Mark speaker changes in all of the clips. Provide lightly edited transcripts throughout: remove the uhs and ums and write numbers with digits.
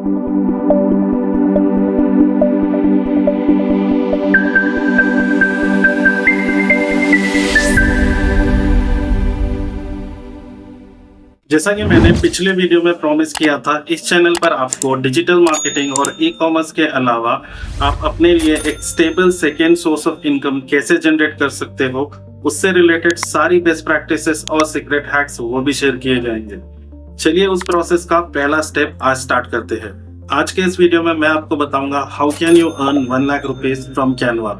Speaker 1: जैसा कि मैंने पिछले वीडियो में प्रॉमिस किया था, इस चैनल पर आपको डिजिटल मार्केटिंग और ई कॉमर्स के अलावा आप अपने लिए एक stable second source of income कैसे जनरेट कर सकते हो, उससे रिलेटेड सारी बेस्ट प्रैक्टिसेस और सीक्रेट हैक्स वो भी शेयर किए जाएंगे। चलिए उस प्रोसेस का पहला स्टेप आज स्टार्ट करते हैं। आज के इस वीडियो में मैं आपको बताऊंगा how can you earn 1 lakh rupees from Canva,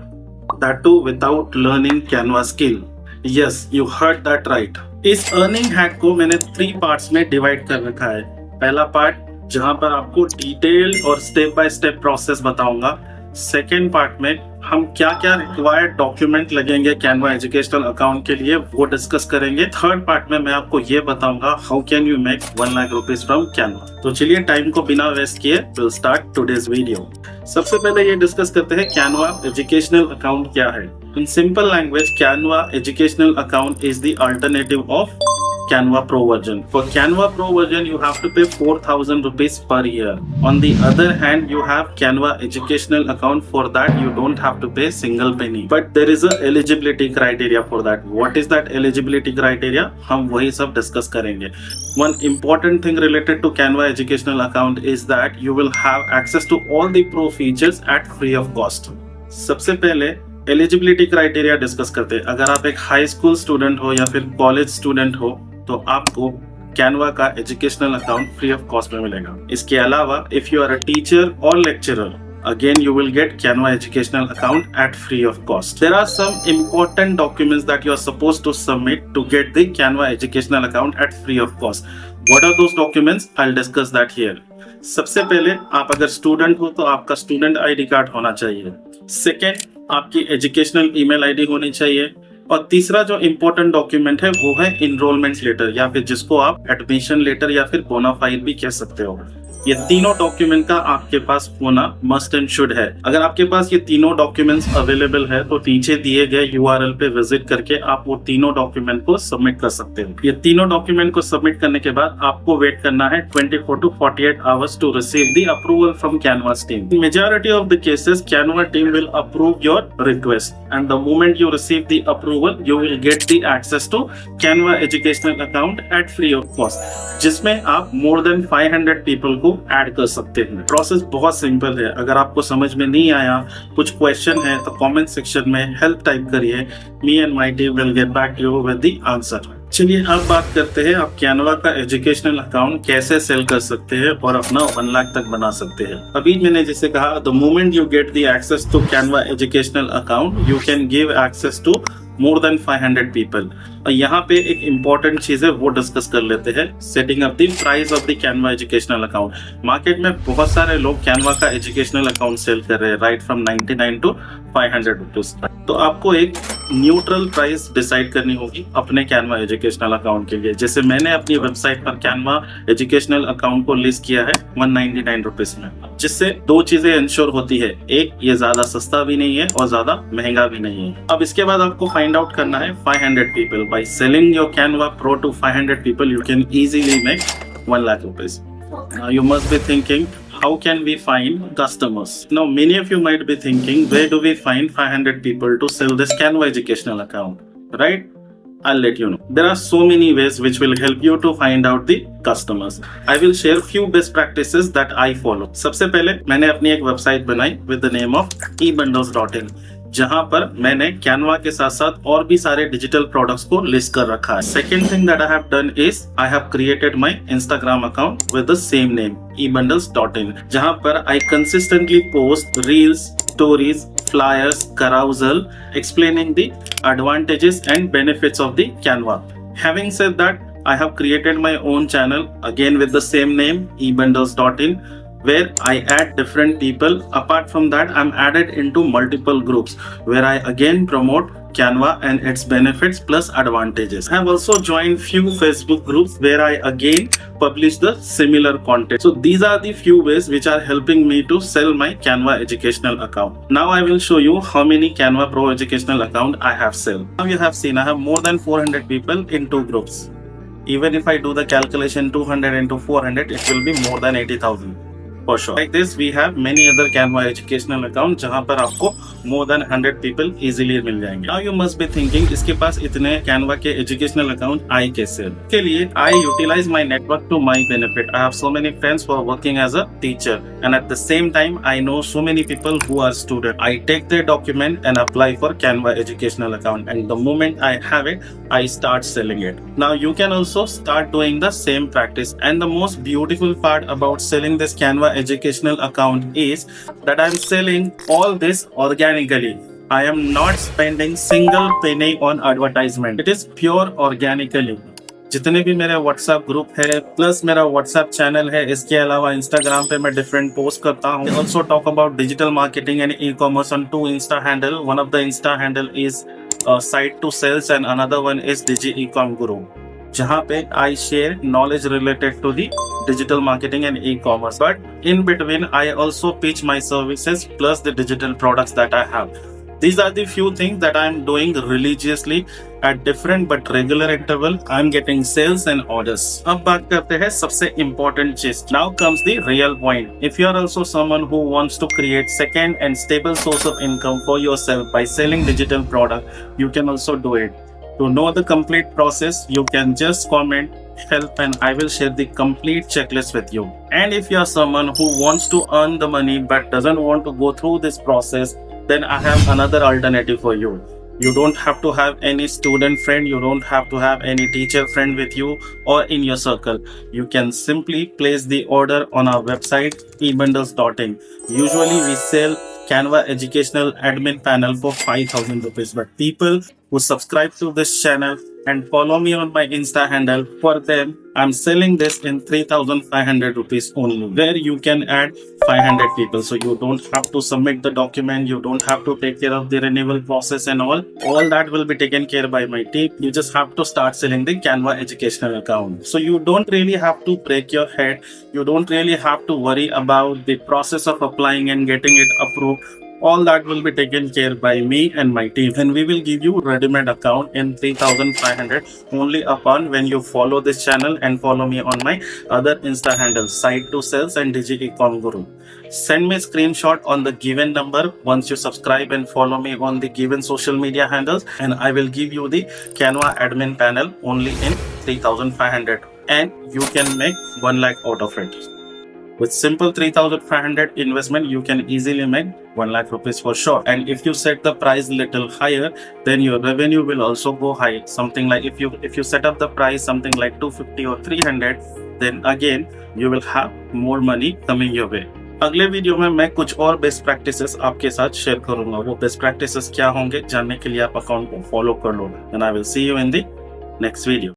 Speaker 1: that to without learning Canva skill. Yes, you heard that right. इस अर्निंग हैक को मैंने 3 पार्ट्स में डिवाइड कर रखा है। पहला पार्ट जहां पर आपको डिटेल और स्टेप बाय स्टेप प्रोसेस बताऊंगा। सेकेंड पार्ट में हम क्या क्या रिक्वायर्ड डॉक्यूमेंट लगेंगे कैनवा एजुकेशनल अकाउंट के लिए वो डिस्कस करेंगे। थर्ड पार्ट में मैं आपको ये बताऊंगा how can you make 1 lakh rupees from Canva. तो चलिए टाइम को बिना वेस्ट किए विल स्टार्ट टुडेज वीडियो। सबसे पहले ये डिस्कस करते हैं कैनवा एजुकेशनल अकाउंट क्या है। In simple language, Canva Educational Account is the alternative of Canva Pro version. For Canva Pro version, you have to pay 4,000 rupees per year. On the other hand, you have Canva Educational Account. For that, you don't have to pay single penny. But there is a eligibility criteria for that. What is that eligibility criteria? हम वही सब discuss करेंगे. One important thing related to Canva Educational Account is that you will have access to all the pro features at free of cost. सबसे पहले eligibility criteria discuss करते हैं। अगर आप एक हाई स्कूल स्टूडेंट हो या फिर कॉलेज स्टूडेंट हो तो आपको कैनवा का educational account free of cost में मिलेगा। इसके अलावा if you are a teacher और lecturer, again you will get Canva educational account at free of cost. There are some important documents that you are supposed to submit to get the Canva educational account at free of cost. What are those documents? I'll discuss that here. सबसे पहले आप अगर student हो तो आपका student ID card होना चाहिए। Second, आपकी एजुकेशनल ईमेल आईडी होनी चाहिए। और तीसरा जो इम्पोर्टेंट डॉक्यूमेंट है वो है इनरोलमेंट लेटर, या फिर जिसको आप एडमिशन लेटर या फिर बोनाफाइड भी कह सकते हो। ये तीनों डॉक्यूमेंट का आपके पास होना मस्ट एंड शुड है। अगर आपके पास ये तीनों डॉक्यूमेंट्स अवेलेबल है तो नीचे दिए गए URL पे विजिट करके आप वो तीनों डॉक्यूमेंट को सबमिट कर सकते हो। ये तीनों डॉक्यूमेंट को सबमिट करने के बाद आपको वेट करना है 24 to 48 hours to receive the approval from Canva's team. In majority of the cases Canva team will approve your request and the moment you receive the approval you will get the access to Canva educational account at free of cost, जिसमें आप more than 500 people को add कर सकते हैं। Process बहुत simple है। अगर आपको समझ में नहीं आया, कुछ क्वेश्चन है तो कमेंट सेक्शन में हेल्प टाइप करिए। Me and my team will get back to you with the answer. चलिए अब बात करते हैं आप कैनवा का एजुकेशनल अकाउंट कैसे सेल कर सकते हैं और अपना 1 लाख तक बना सकते हैं। अभी मैंने जैसे कहा, the moment you get the access to Canva educational account you can give access to more than 500 people. और यहाँ पे एक इम्पोर्टेंट चीज है वो डिस्कस कर लेते हैं, setting up the price of the Canva educational account. Market में बहुत सारे लोग कैनवा का एजुकेशनल अकाउंट सेल कर रहे हैं, राइट फ्रॉम 99 to 500 रुपीज। तो आपको एक न्यूट्रल प्राइस डिसाइड करनी होगी अपने कैनवा एजुकेशनल अकाउंट के लिए। जैसे मैंने अपनी वेबसाइट पर कैनवा एजुकेशनल अकाउंट को लिस्ट किया है 199 रुपीज में, जिससे 2 चीजें इंश्योर होती है। एक, ये ज्यादा सस्ता भी नहीं है और ज्यादा महंगा भी नहीं है। अब इसके बाद आपको फाइंड आउट करना है 500 people. By selling your Canva Pro to 500 people, you can easily make 1 lakh rupees. Now you must be thinking, how can we find customers? Now many of you might be thinking, where do we find 500 people to sell this Canva educational account? Right? I'll let you know. There are so many ways which will help you to find out the customers. I will share few best practices that I follow. सबसे पहले मैंने अपनी एक website बनाई with the name of ebundles.in, जहां पर मैंने Canva के साथ साथ और भी सारे डिजिटल प्रोडक्ट्स को लिस्ट कर रखा है। Second thing that I have done is I have created my Instagram account with the same name ebundles.in, जहां पर I consistently post reels, stories, flyers, carousel explaining the advantages and benefits of the Canva. Having said that, I have created my own channel again with the same name ebundles.in, where I add different people. Apart from that, I'm added into multiple groups where I again promote Canva and its benefits plus advantages. I have also joined few Facebook groups where I again publish the similar content. So these are the few ways which are helping me to sell my Canva educational account. Now I will show you how many Canva Pro educational account I have sold. Now you have seen I have more than 400 people in 2 groups. Even if I do the calculation 200 into 400, it will be more than 80,000. for sure. Like this, we have many other Canva educational account जहाँ पर आपको more than 100 people easily मिल जाएंगे. Now you must be thinking, इसके पास इतने Canva के educational account आए कैसे? के लिए I utilize my network to my benefit. I have so many friends who are working as a teacher, and at the same time I know so many people who are student. I take their document and apply for Canva educational account, and the moment I have it, I start selling it. Now you can also start doing the same practice, and the most beautiful part about selling this Canva educational account is that I'm selling all this organically. I am not spending single penny on advertisement. It is pure organically. जितने भी मेरे WhatsApp group है plus मेरा WhatsApp channel है, इसके अलावा Instagram पे मैं डिफरेंट पोस्ट करता हूँ. I also talk about digital marketing and e-commerce on 2 Insta handle. One of the Insta handle is Site to Sales and another one is Digi Ecom Guru, जहाँ पे I share knowledge related to the digital marketing and e-commerce. But in between, I also pitch my services plus the digital products that I have. These are the few things that I'm doing religiously at different but regular interval. I'm getting sales and orders. अब बात करते हैं सबसे important चीज. Now comes the real point. If you are also someone who wants to create second and stable source of income for yourself by selling digital product, you can also do it. To know the complete process, you can just comment help and I will share the complete checklist with you. And if you are someone who wants to earn the money but doesn't want to go through this process, then I have another alternative for you. You don't have to have any student friend, you don't have to have any teacher friend with you or in your circle. You can simply place the order on our website ebundles.in. Usually we sell Canva educational admin panel for 5,000 rupees, but people who subscribe to this channel and follow me on my Insta handle, for them I'm selling this in 3,500 rupees only, where you can add 500 people. So you don't have to submit the document, you don't have to take care of the renewal process and all that will be taken care by my team. You just have to start selling the Canva educational account. So you don't really have to break your head, you don't really have to worry about the process of applying and getting it approved. All that will be taken care by me and my team, and we will give you ready-made account in 3,500 only upon when you follow this channel and follow me on my other Insta handles, Site to Sales and Digi Ecom Guru. Send me a screenshot on the given number once you subscribe and follow me on the given social media handles, and I will give you the Canva admin panel only in 3,500, and you can make 1 lakh out of it. With simple 3,500 investment, you can easily make 1 lakh rupees for sure. And if you set the price little higher, then your revenue will also go high. Something like if you set up the price something like 250 or 300, then again you will have more money coming your way. अगले video में मैं कुछ और best practices आपके साथ share करूंगा. वो best practices क्या होंगे जानने के लिए आप अकाउंट को फॉलो कर लो. And I will see you in the next video.